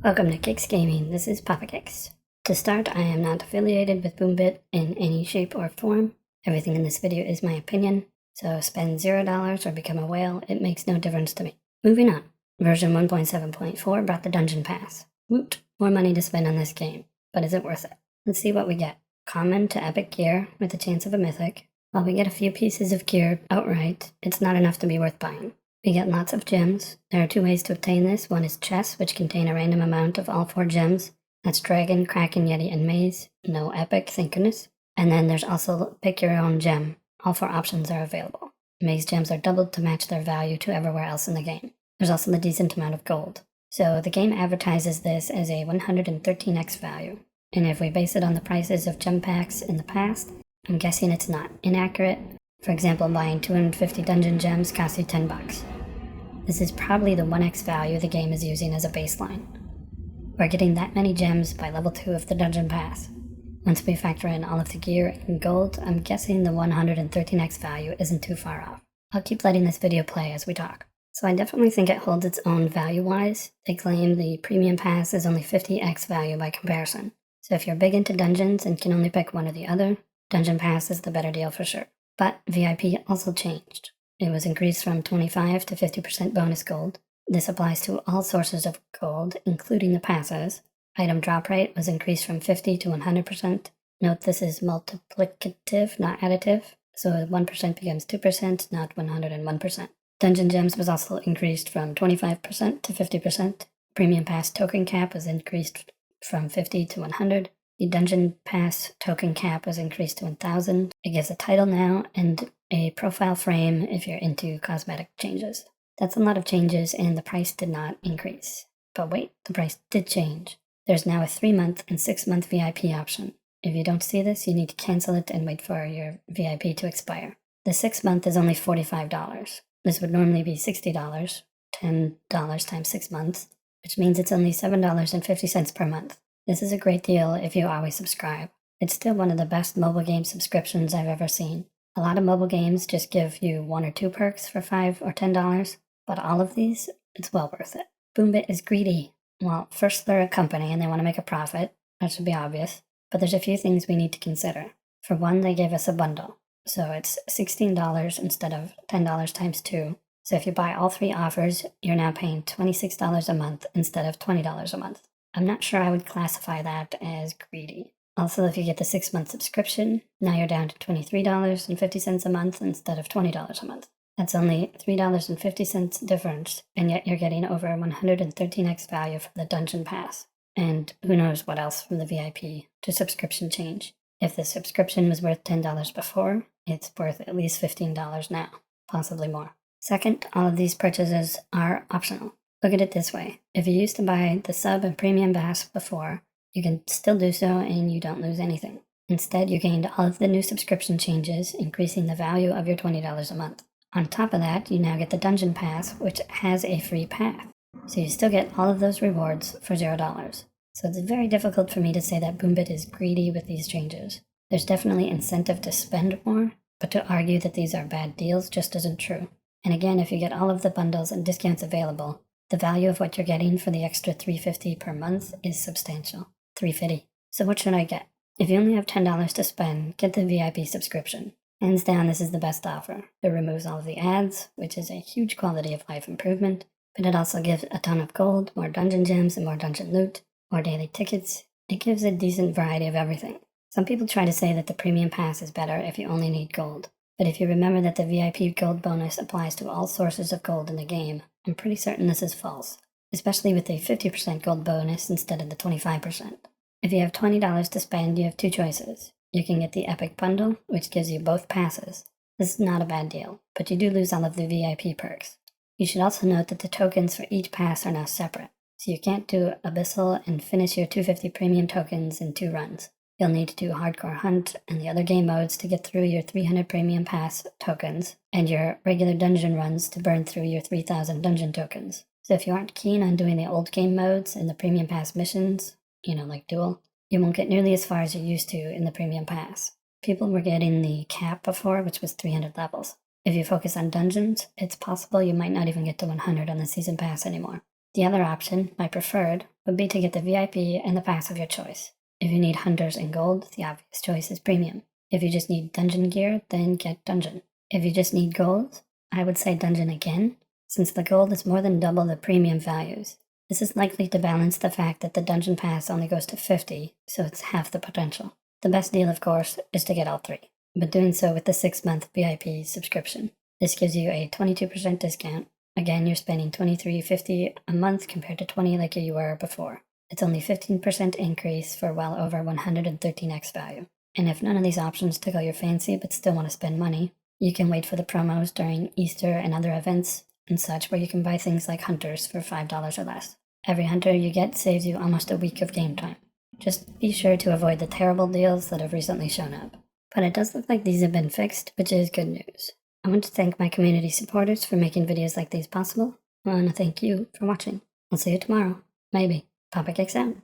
Welcome to Kicks Gaming, this is Papa Kicks. To start, I am not affiliated with Boombit in any shape or form. Everything in this video is my opinion, so spend $0 or become a whale, it makes no difference to me. Moving on, version 1.7.4 brought the Dungeon Pass. Woot, more money to spend on this game, but is it worth it? Let's see what we get. Common to epic gear with a chance of a mythic. While we get a few pieces of gear outright, it's not enough to be worth buying. We get lots of gems. There are two ways to obtain this. One is chests, which contain a random amount of all 4 gems. That's Dragon, Kraken, Yeti, and Maze. No epic, thank goodness. And then there's also pick your own gem. All 4 options are available. Maze gems are doubled to match their value to everywhere else in the game. There's also a decent amount of gold. So the game advertises this as a 113x value. And if we base it on the prices of gem packs in the past, I'm guessing it's not inaccurate. For example, buying 250 dungeon gems costs you $10. This is probably the 1x value the game is using as a baseline. We're getting that many gems by level 2 of the Dungeon Pass. Once we factor in all of the gear and gold, I'm guessing the 113x value isn't too far off. I'll keep letting this video play as we talk. So I definitely think it holds its own value-wise. They claim the Premium Pass is only 50x value by comparison. So if you're big into dungeons and can only pick one or the other, Dungeon Pass is the better deal for sure. But VIP also changed. It was increased from 25 to 50% bonus gold. This applies to all sources of gold, including the passes. Item drop rate was increased from 50 to 100%. Note this is multiplicative, not additive, so 1% becomes 2%, not 101%. Dungeon gems was also increased from 25% to 50%. Premium Pass token cap was increased from 50 to 100. The Dungeon Pass token cap was increased to 1,000. It gives a title now and a profile frame if you're into cosmetic changes. That's a lot of changes and the price did not increase. But wait, the price did change. There's now a 3-month and 6-month VIP option. If you don't see this, you need to cancel it and wait for your VIP to expire. The 6-month is only $45. This would normally be $60, $10 times 6 months, which means it's only $7.50 per month. This is a great deal if you always subscribe. It's still one of the best mobile game subscriptions I've ever seen. A lot of mobile games just give you 1 or 2 perks for $5 or $10, but all of these, it's well worth it. Boombit is greedy. Well, first they're a company and they want to make a profit. That should be obvious. But there's a few things we need to consider. For one, they gave us a bundle. So it's $16 instead of $10 times 2. So if you buy all 3 offers, you're now paying $26 a month instead of $20 a month. I'm not sure I would classify that as greedy. Also, if you get the 6-month subscription, now you're down to $23.50 a month instead of $20 a month. That's only $3.50 difference, and yet you're getting over 113x value from the Dungeon Pass. And who knows what else from the VIP to subscription change. If the subscription was worth $10 before, it's worth at least $15 now, possibly more. Second, all of these purchases are optional. Look at it this way. If you used to buy the sub and premium pass before, you can still do so and you don't lose anything. Instead, you gained all of the new subscription changes, increasing the value of your $20 a month. On top of that, you now get the Dungeon Pass, which has a free path. So you still get all of those rewards for $0. So it's very difficult for me to say that Boombit is greedy with these changes. There's definitely incentive to spend more, but to argue that these are bad deals just isn't true. And again, if you get all of the bundles and discounts available, the value of what you're getting for the extra $3.50 per month is substantial. $3.50. So what should I get? If you only have $10 to spend, get the VIP subscription. Hands down, this is the best offer. It removes all of the ads, which is a huge quality of life improvement, but it also gives a ton of gold, more dungeon gems and more dungeon loot, more daily tickets. It gives a decent variety of everything. Some people try to say that the Premium Pass is better if you only need gold, but if you remember that the VIP gold bonus applies to all sources of gold in the game, I'm pretty certain this is false, especially with the 50% gold bonus instead of the 25%. If you have $20 to spend, you have 2 choices. You can get the Epic Bundle, which gives you both passes. This is not a bad deal, but you do lose all of the VIP perks. You should also note that the tokens for each pass are now separate, so you can't do Abyssal and finish your 250 premium tokens in 2 runs. You'll need to do Hardcore Hunt and the other game modes to get through your 300 Premium Pass tokens, and your regular dungeon runs to burn through your 3,000 dungeon tokens. So if you aren't keen on doing the old game modes and the Premium Pass missions, like Duel, you won't get nearly as far as you used to in the Premium Pass. People were getting the cap before, which was 300 levels. If you focus on dungeons, it's possible you might not even get to 100 on the Season Pass anymore. The other option, my preferred, would be to get the VIP and the pass of your choice. If you need hunters and gold, the obvious choice is premium. If you just need dungeon gear, then get dungeon. If you just need gold, I would say dungeon again, since the gold is more than double the premium values. This is likely to balance the fact that the dungeon pass only goes to 50, so it's half the potential. The best deal, of course, is to get all three, but doing so with the 6-month VIP subscription. This gives you a 22% discount. Again, you're spending $23.50 a month compared to $20 like you were before. It's only 15% increase for well over 113x value. And if none of these options tickle your fancy but still want to spend money, you can wait for the promos during Easter and other events and such where you can buy things like hunters for $5 or less. Every hunter you get saves you almost a week of game time. Just be sure to avoid the terrible deals that have recently shown up. But it does look like these have been fixed, which is good news. I want to thank my community supporters for making videos like these possible. I want to thank you for watching. I'll see you tomorrow. Maybe. Papa Kicks out.